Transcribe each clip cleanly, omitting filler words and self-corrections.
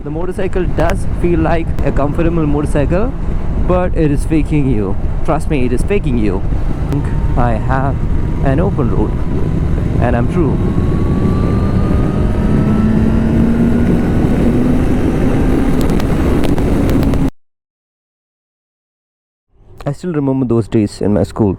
the motorcycle does feel like a comfortable motorcycle, but it is faking you. Trust me, it is faking you. I have an open road, and I'm true. I still remember those days in my school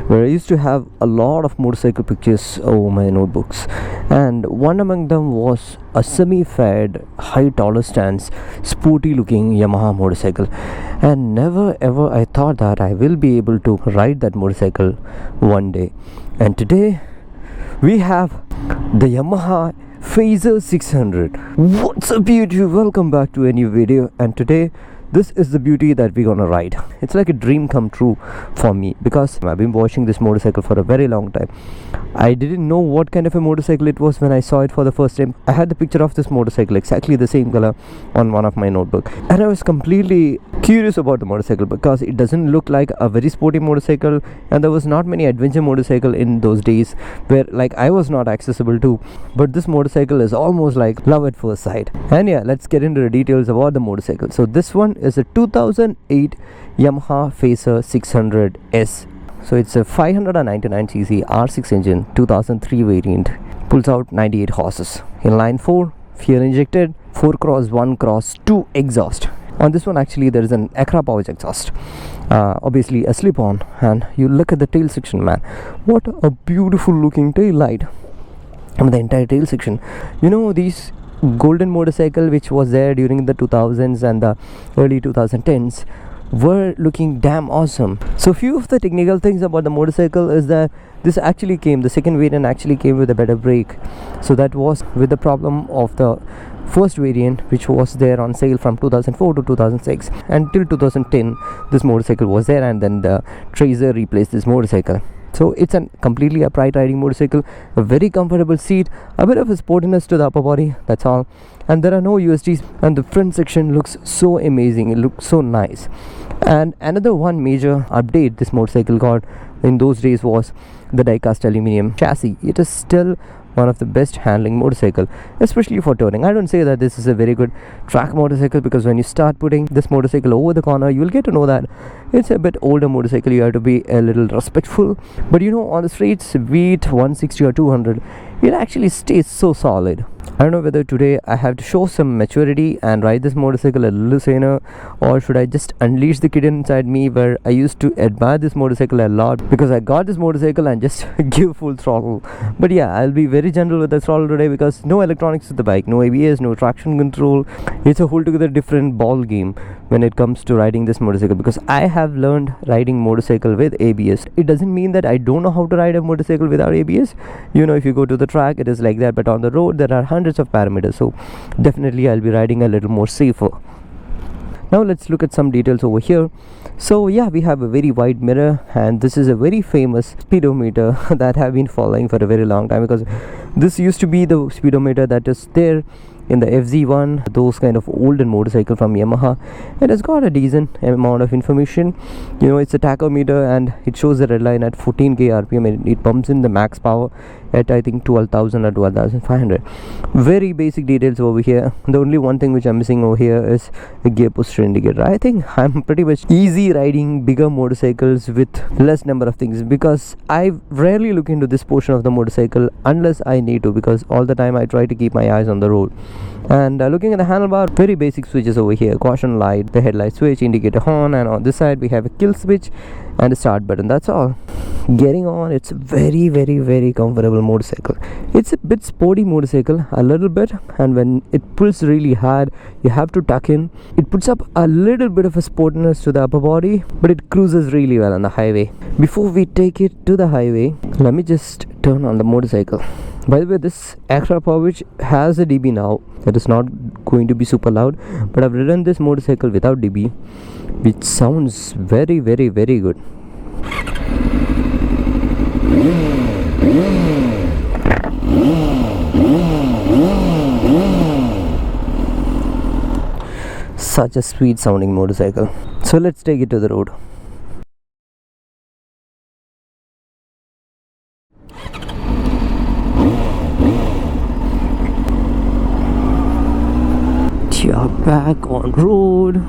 where I used to have a lot of motorcycle pictures over my notebooks, and one among them was a semi-fed, high taller stance, sporty looking Yamaha motorcycle. And never ever I thought that I will be able to ride that motorcycle one day. And today we have the Yamaha Fazer 600. What's up YouTube? Welcome back to a new video, and today this is the beauty that we're gonna ride. It's like a dream come true for me because I've been watching this motorcycle for a very long time. I didn't know what kind of a motorcycle it was when I saw it for the first time. I had the picture of this motorcycle, exactly the same color, on one of my notebook, and I was completely curious about the motorcycle because it doesn't look like a very sporty motorcycle, and there was not many adventure motorcycle in those days where like I was not accessible to. But this motorcycle is almost like love at first sight. And yeah, let's get into the details about the motorcycle. So this one is a 2008 Yamaha Fazer 600S. So it's a 599cc R6 engine, 2003 variant. Pulls out 98 horses. Inline 4, fuel injected, 4x1x2 exhaust. On this one actually there is an Acra pouch exhaust, obviously a slip-on. And you look at the tail section, man, what a beautiful looking tail light. And the entire tail section, you know, these golden motorcycle which was there during the 2000s and the early 2010s were looking damn awesome. So few of the technical things about the motorcycle is that this actually came, the second variant actually came with a better brake. So that was with the problem of the first variant which was there on sale from 2004 to 2006, and till 2010 this motorcycle was there, and then the Fazer replaced this motorcycle. So it's a completely upright riding motorcycle, a very comfortable seat, a bit of a sportiness to the upper body, that's all. And there are no USDs, and the front section looks so amazing, it looks so nice. And another one major update this motorcycle got in those days was the die-cast aluminum chassis. It is still one of the best handling motorcycle, especially for touring. I don't say that this is a very good track motorcycle, because when you start putting this motorcycle over the corner, you will get to know that it's a bit older motorcycle. You have to be a little respectful, but you know, on the streets, be it 160 or 200, it actually stays so solid. I don't know whether today I have to show some maturity and ride this motorcycle a little saner, or should I just unleash the kid inside me where I used to admire this motorcycle a lot because I got this motorcycle and just give full throttle. But yeah, I'll be very gentle with the throttle today because no electronics with the bike, no ABS, no traction control. It's a whole together different ball game when it comes to riding this motorcycle, because I have learned riding motorcycle with ABS. It doesn't mean that I don't know how to ride a motorcycle without ABS. You know, if you go to the track it is like that, but on the road there are hundreds of parameters, so definitely I'll be riding a little more safer. Now let's look at some details over here. So yeah, we have a very wide mirror, and this is a very famous speedometer that have been following for a very long time, because this used to be the speedometer that is there in the FZ1, those kind of older motorcycle from Yamaha. It has got a decent amount of information. You know, it's a tachometer and it shows the red line at 14k RPM, and it pumps in the max power at I think 12,000 or 12,500. Very basic details over here. The only one thing which I'm missing over here is a gear pusher indicator. I think I'm pretty much easy riding bigger motorcycles with less number of things, because I rarely look into this portion of the motorcycle unless I need to, because all the time I try to keep my eyes on the road. And looking at the handlebar, very basic switches over here: caution light, the headlight switch, indicator horn, and on this side we have a kill switch and a start button. That's all. Getting on, it's a very very comfortable motorcycle. It's a bit sporty motorcycle, a little bit, and when it pulls really hard you have to tuck in. It puts up a little bit of a sportiness to the upper body, but it cruises really well on the highway. Before we take it to the highway, let me just turn on the motorcycle. By the way, this Acra pouch has a DB now. That is not going to be super loud, but I've ridden this motorcycle without DB, which sounds very good. Such a sweet sounding motorcycle. So let's take it to the road. We are back on road.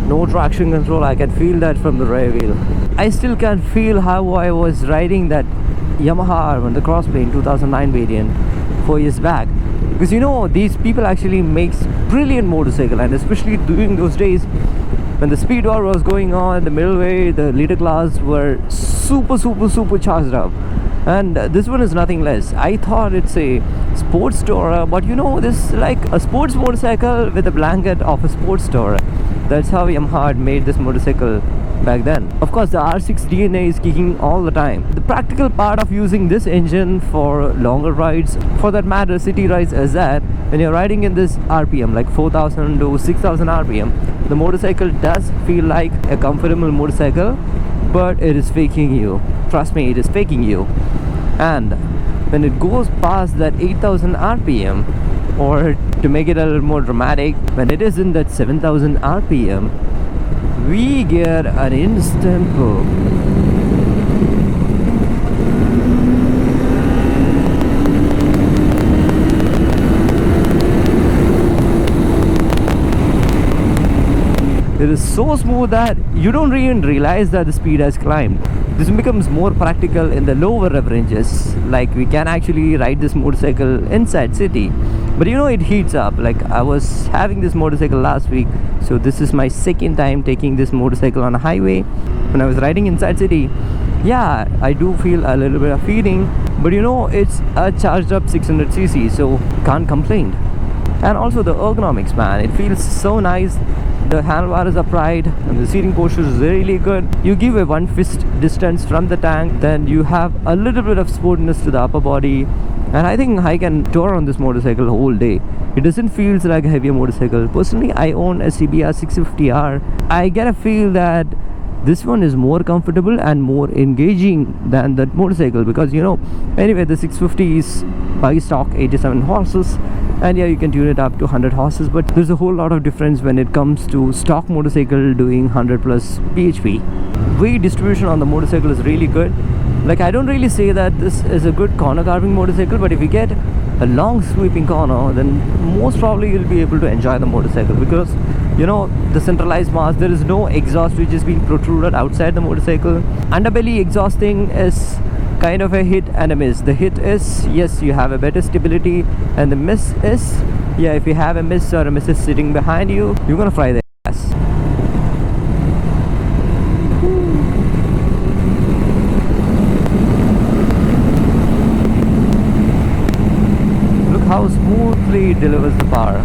No traction control, I can feel that from the rear wheel. I still can feel how I was riding that Yamaha on the Crossplane 2009 variant 4 years back, because you know these people actually makes brilliant motorcycle, and especially during those days when the speed war was going on, the middleweight, the leader class were super charged up, and this one is nothing less. I thought it's a sports tourer, but you know, this is like a sports motorcycle with a blanket of a sports tourer. That's how Yamaha had made this motorcycle back then. Of course, the R6 DNA is kicking all the time. The practical part of using this engine for longer rides, for that matter city rides, is that when you're riding in this RPM like 4000 to 6000 RPM, the motorcycle does feel like a comfortable motorcycle, but it is faking you. Trust me, it is faking you. And when it goes past that 8000 RPM, or to make it a little more dramatic, when it is in that 7000 RPM, we get an instant hook. It is so smooth that you don't even realize that the speed has climbed. This becomes more practical in the lower rev ranges, like we can actually ride this motorcycle inside city. But you know, it heats up. Like, I was having this motorcycle last week, so this is my second time taking this motorcycle on a highway. When I was riding inside city, yeah, I do feel a little bit of feeding, but you know, it's a charged up 600cc, so can't complain. And also the ergonomics, man, it feels so nice. The handlebar is upright and the seating posture is really good. You give a one fist distance from the tank, then you have a little bit of sportiness to the upper body, and I think I can tour on this motorcycle whole day. It doesn't feel like a heavier motorcycle. Personally, I own a CBR 650R. I get a feel that this one is more comfortable and more engaging than that motorcycle, because you know, anyway, the 650 is by stock 87 horses, and yeah, you can tune it up to 100 horses, but there's a whole lot of difference when it comes to stock motorcycle doing 100 plus bhp. Weight distribution on the motorcycle is really good. Like, I don't really say that this is a good corner carving motorcycle, but if you get a long sweeping corner, then most probably you'll be able to enjoy the motorcycle, because you know, the centralized mass, there is no exhaust which is being protruded outside the motorcycle. Underbelly exhausting is kind of a hit and a miss. The hit is, yes, you have a better stability, and the miss is, yeah, if you have a miss or a missus sitting behind you, you're gonna fry the ass. Look how smoothly it delivers the power.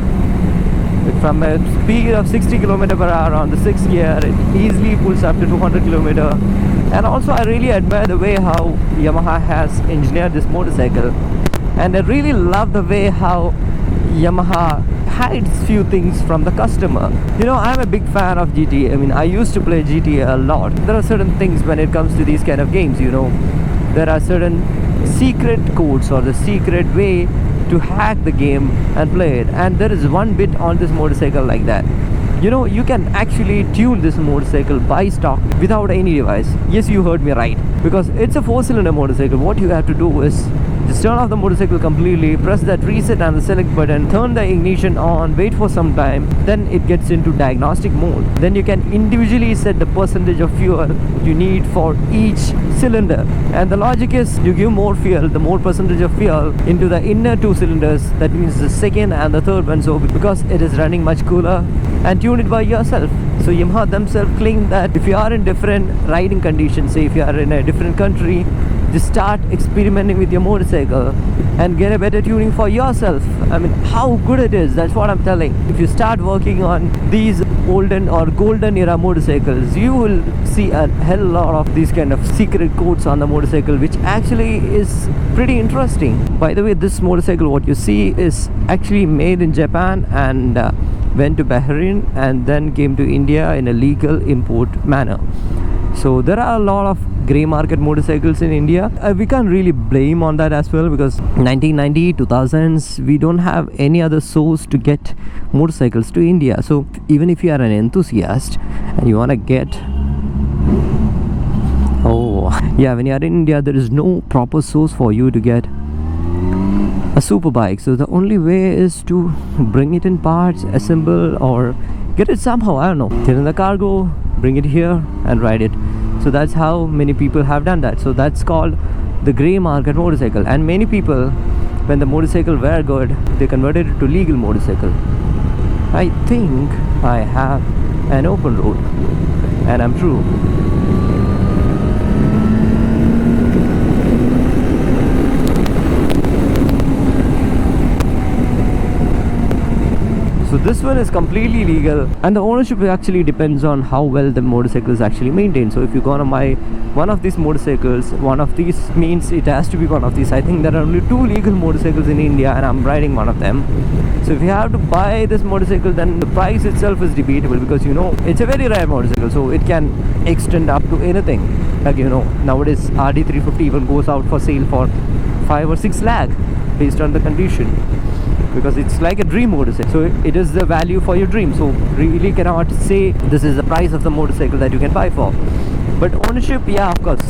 From a speed of 60 km per hour on the 6th gear, it easily pulls up to 200 km. And also, I really admire the way how Yamaha has engineered this motorcycle, and I really love the way how Yamaha hides few things from the customer. You know, I'm a big fan of GTA. I mean, I used to play GTA a lot. There are certain things when it comes to these kind of games, you know, there are certain secret codes or the secret way to hack the game and play it, and there is one bit on this motorcycle like that. You know, you can actually tune this motorcycle by stock without any device. Yes, you heard me right, because it's a 4-cylinder motorcycle. What you have to do is just turn off the motorcycle completely, press that reset and the select button, turn the ignition on, wait for some time, then it gets into diagnostic mode. Then you can individually set the percentage of fuel you need for each cylinder, and the logic is, you give more fuel, the more percentage of fuel into the inner 2 cylinders, that means the second and the third one, so because it is running much cooler, and tune it by yourself. So Yamaha themselves claim that if you are in different riding conditions, say if you are in a different country, just start experimenting with your motorcycle and get a better tuning for yourself. I mean, how good it is, that's what I'm telling. If you start working on these olden or golden era motorcycles, you will see a hell lot of these kind of secret codes on the motorcycle, which actually is pretty interesting. By the way, this motorcycle, what you see, is actually made in Japan and went to Bahrain and then came to India in a legal import manner. So there are a lot of grey market motorcycles in India. We can't really blame on that as well, because 1990 2000s we don't have any other source to get motorcycles to India. So even if you are an enthusiast and you want to get when you are in India, there is no proper source for you to get a super bike. So the only way is to bring it in parts, assemble, or get it somehow, I don't know, get in the cargo, bring it here and ride it. So that's how many people have done that. So that's called the grey market motorcycle. And many people, when the motorcycle were good, they converted it to legal motorcycle. I think I have an open road and I'm true. So this one is completely legal, and the ownership actually depends on how well the motorcycle is actually maintained. So if you're gonna buy one of these motorcycles, one of these means it has to be one of these. I think there are only 2 legal motorcycles in India and I'm riding one of them. So if you have to buy this motorcycle, then the price itself is debatable, because it's a very rare motorcycle, so it can extend up to anything. Like nowadays RD350 even goes out for sale for 5 or 6 lakh based on the condition, because it's like a dream motorcycle. So it is the value for your dream. So really cannot say this is the price of the motorcycle that you can buy for. But ownership, yeah, of course,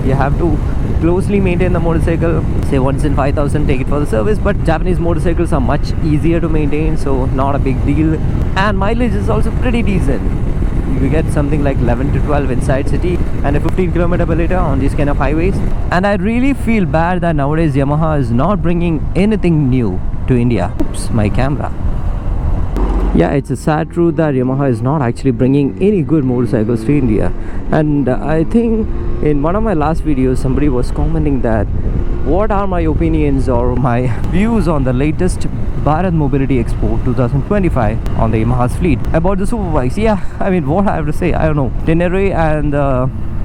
you have to closely maintain the motorcycle. Say once in 5,000 take it for the service. But Japanese motorcycles are much easier to maintain, so not a big deal. And mileage is also pretty decent. You get something like 11 to 12 inside city and a 15 km per liter on these kind of highways. And I really feel bad that nowadays Yamaha is not bringing anything new to India. Oops, my camera. Yeah, it's a sad truth that Yamaha is not actually bringing any good motorcycles to India. And I think in one of my last videos somebody was commenting that what are my opinions or my views on the latest Bharat Mobility Expo 2025 on the Yamaha's fleet about the superbikes. Yeah, I mean, what I have to say, I don't know. Tenere and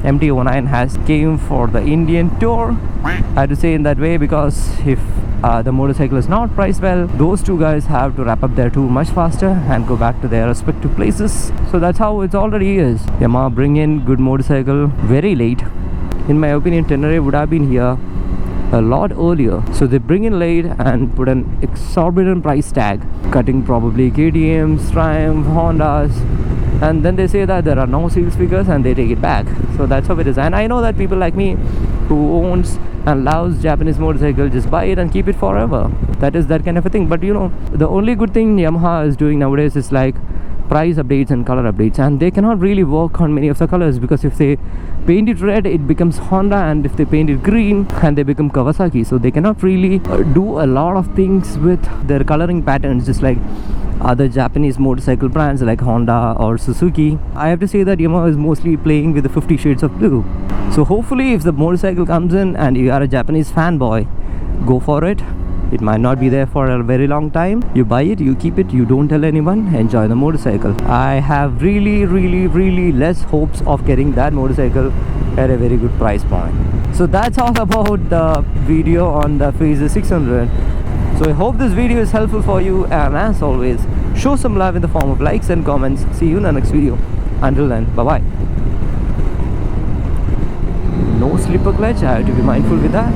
MT-09 has came for the Indian tour. I had to say in that way, because if the motorcycle is not priced well, those two guys have to wrap up their tour much faster and go back to their respective places. So that's how it already is. Yamaha bring in good motorcycle very late. In my opinion, Tenere would have been here a lot earlier. So they bring in late and put an exorbitant price tag, cutting probably KTMs, Triumph, Hondas, and then they say that there are no sales figures and they take it back. So that's how it is. And I know that people like me who owns and loves Japanese motorcycle just buy it and keep it forever. That is that kind of a thing. But the only good thing Yamaha is doing nowadays is like price updates and color updates, and they cannot really work on many of the colors, because if they paint it red it becomes Honda, and if they paint it green and they become Kawasaki. So they cannot really do a lot of things with their coloring patterns, just like other Japanese motorcycle brands like Honda or Suzuki. I have to say that Yamaha is mostly playing with the 50 shades of blue. So hopefully if the motorcycle comes in and you are a Japanese fanboy, go for it. It might not be there for a very long time. You buy it, you keep it, you don't tell anyone, enjoy the motorcycle. I have really less hopes of getting that motorcycle at a very good price point. So that's all about the video on the Fazer 600. So I hope this video is helpful for you, and as always, show some love in the form of likes and comments. See you in the next video. Until then, bye bye. No slipper clutch, I have to be mindful with that.